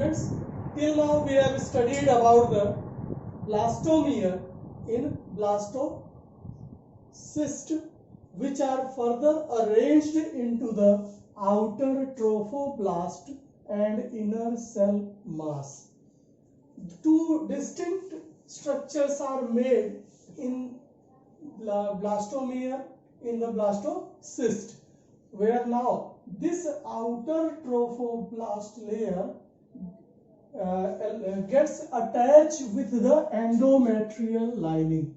students, till now we have studied about the blastomere in blastocyst, which are further arranged into the outer trophoblast and inner cell mass. Two distinct structures are made in blastomere in the blastocyst, where now this outer trophoblast layer gets attached with the endometrial lining.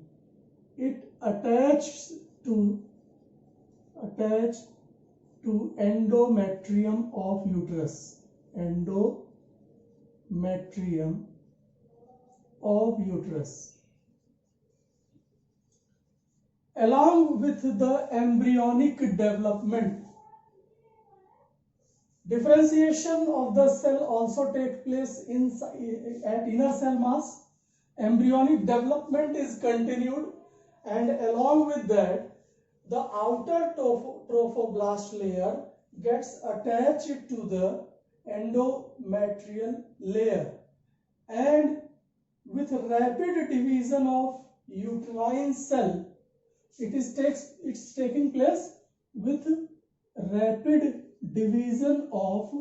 It attaches to endometrium of uterus. Endometrium of uterus. Along with the embryonic development, differentiation of the cell also takes place at inner cell mass. Embryonic development is continued, and along with that, the outer trophoblast layer gets attached to the endometrial layer, and with rapid division of uterine cell, it's taking place with rapid division of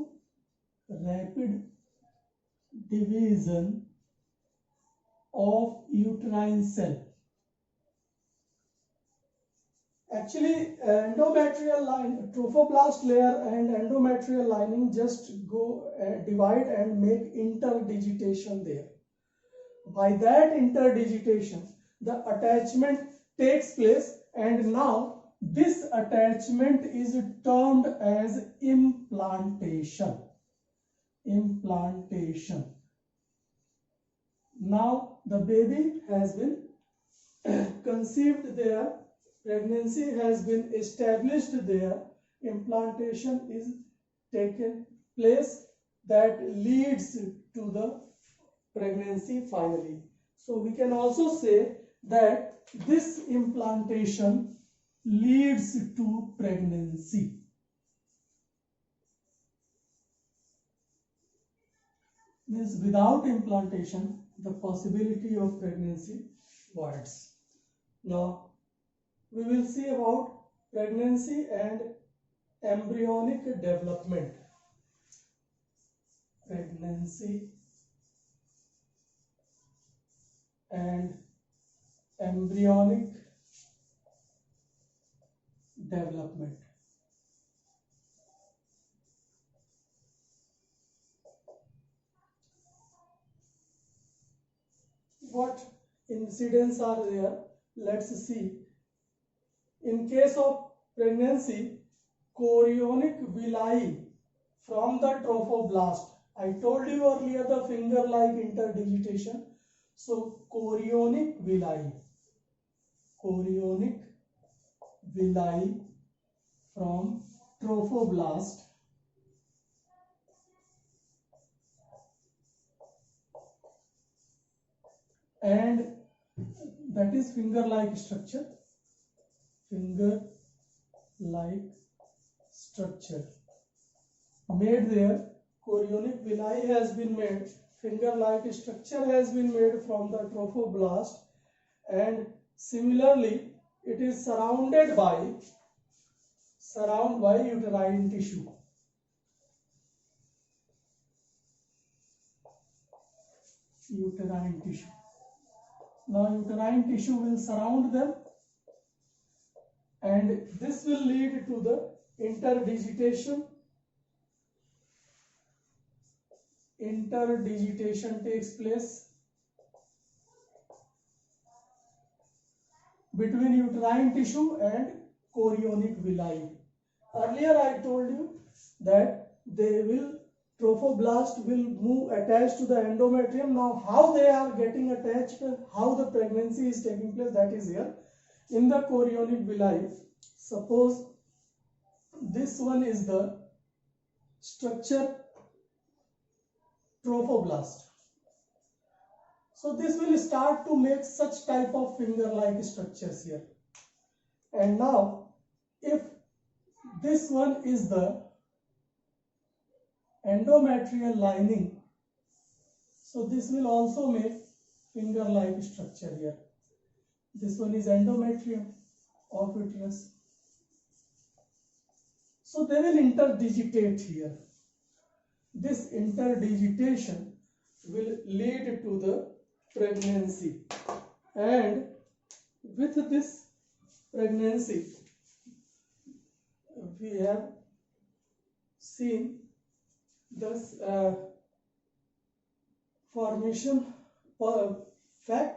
uterine cell. Actually, endometrial line, trophoblast layer and endometrial lining just go divide and make interdigitation there. By that interdigitation, the attachment takes place, and now this attachment is termed as implantation. Now the baby has been conceived there, pregnancy has been established there, implantation is taken place that leads to the pregnancy finally. So we can also say that this implantation leads to pregnancy. Means without implantation, the possibility of pregnancy voids. Now we will see about pregnancy and embryonic development. Pregnancy and embryonic development. What incidents are there? Let's see. In case of pregnancy, chorionic villi from the trophoblast. I told you earlier the finger-like interdigitation. So chorionic villi from trophoblast and that is finger-like structure. Made there, chorionic villi has been made, finger-like structure has been made from the trophoblast, and similarly it is surrounded by uterine tissue. Now uterine tissue will surround them, and this will lead to the interdigitation. Interdigitation takes place between uterine tissue and chorionic villi. Earlier I told you that trophoblast will move attached to the endometrium. Now how they are getting attached, how the pregnancy is taking place, that is here. In the chorionic villi, suppose this one is the structure trophoblast. So this will start to make such type of finger-like structures here. And now if this one is the endometrial lining, So this will also make finger-like structure here. This one is endometrium of uterus. So they will interdigitate here. This interdigitation will lead to the pregnancy, and with this pregnancy we have seen this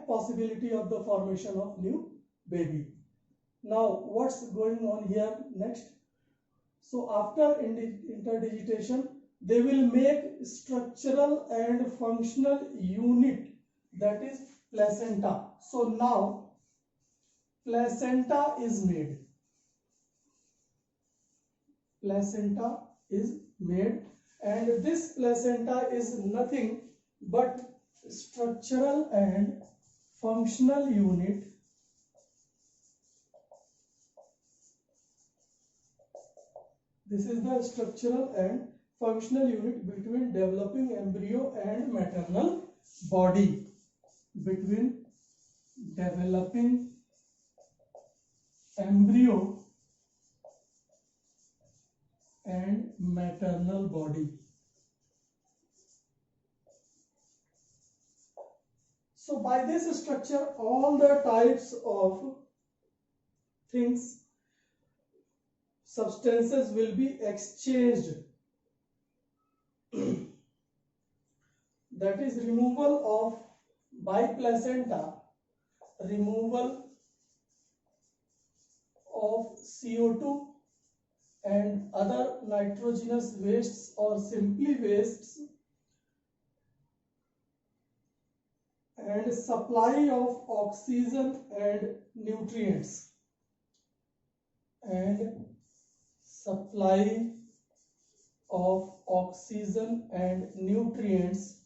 possibility of the formation of new baby. Now what's going on here next? So after interdigitation, they will make structural and functional unit, that is placenta. So now placenta is made. Placenta is made, and this placenta is nothing but structural and functional unit This is the structural and functional unit between developing embryo and maternal body. Between developing embryo and maternal body. So by this structure, all the types of things, substances will be exchanged. That is removal of by placenta, removal of CO2 and other nitrogenous wastes or simply wastes, and supply of oxygen and nutrients, and supply of oxygen and nutrients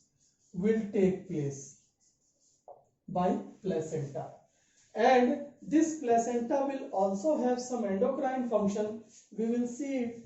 will take place by placenta. And this placenta will also have some endocrine function. We will see it